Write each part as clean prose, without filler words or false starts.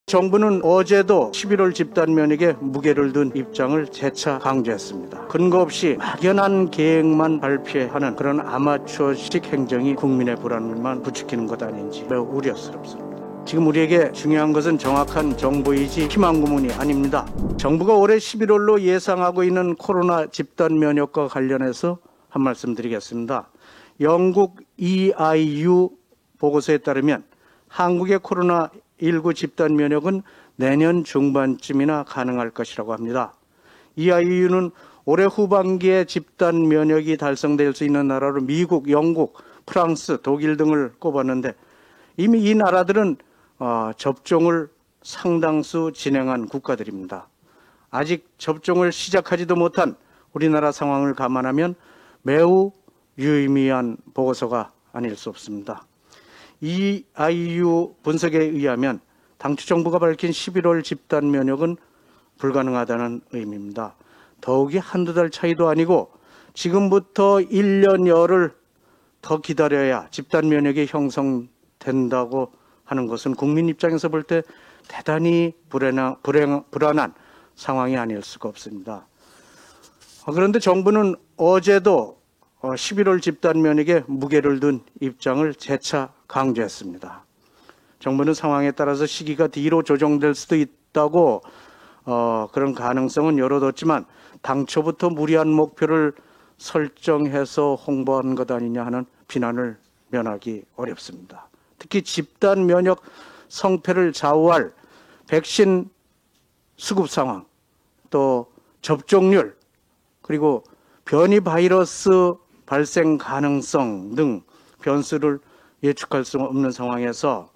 정부는 어제도 11월 집단 면역에 무게를 둔 입장을 재차 강조했습니다. 근거 없이 막연한 계획만 발표하는 그런 아마추어식 행정이 국민의 불안만 부추기는 것 아닌지 매우 우려스럽습니다. 지금 우리에게 중요한 것은 정확한 정보이지 희망고문이 아닙니다. 정부가 올해 11월로 예상하고 있는 코로나 집단 면역과 관련해서 한 말씀 드리겠습니다. 영국 EIU 보고서에 따르면 한국의 코로나19 집단 면역은 내년 중반쯤이나 가능할 것이라고 합니다. EIU는 올해 후반기에 집단 면역이 달성될 수 있는 나라로 미국, 영국, 프랑스, 독일 등을 꼽았는데 이미 이 나라들은 접종을 상당수 진행한 국가들입니다. 아직 접종을 시작하지도 못한 우리나라 상황을 감안하면 매우 유의미한 보고서가 아닐 수 없습니다. EIU 분석에 의하면 당초 정부가 밝힌 11월 집단 면역은 불가능하다는 의미입니다. 더욱이 한두 달 차이도 아니고 지금부터 1년여를 더 기다려야 집단 면역이 형성된다고 하는 것은 국민 입장에서 볼 때 대단히 불안한 상황이 아닐 수가 없습니다. 그런데 정부는 어제도 11월 집단 면역에 무게를 둔 입장을 재차 강조했습니다. 정부는 상황에 따라서 시기가 뒤로 조정될 수도 있다고 그런 가능성은 열어뒀지만 당초부터 무리한 목표를 설정해서 홍보한 것 아니냐 하는 비난을 면하기 어렵습니다. 특히 집단 면역 성패를 좌우할 백신 수급 상황, 또 접종률, 그리고 변이 바이러스 발생 가능성 등 변수를 예측할 수 없는 상황에서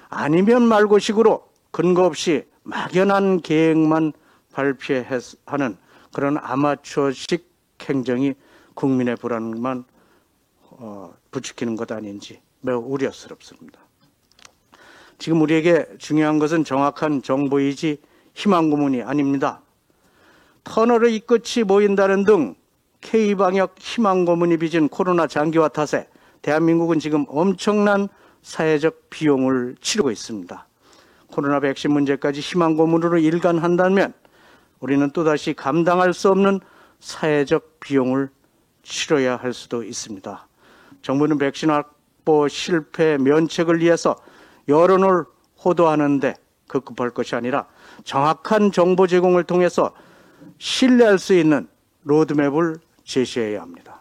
아니면 말고식으로 근거 없이 막연한 계획만 발표하는 그런 아마추어식 행정이 국민의 불안만 부추기는 것 아닌지 매우 우려스럽습니다. 지금 우리에게 중요한 것은 정확한 정보이지 희망고문이 아닙니다. 터널의 이 끝이 보인다는 등 K방역 희망고문이 빚은 코로나 장기화 탓에 대한민국은 지금 엄청난 사회적 비용을 치르고 있습니다. 코로나 백신 문제까지 희망고문으로 일관한다면 우리는 또다시 감당할 수 없는 사회적 비용을 치러야 할 수도 있습니다. 정부는 백신 확보 실패 면책을 위해서 여론을 호도하는데 급급할 것이 아니라 정확한 정보 제공을 통해서 신뢰할 수 있는 로드맵을 제시해야 합니다.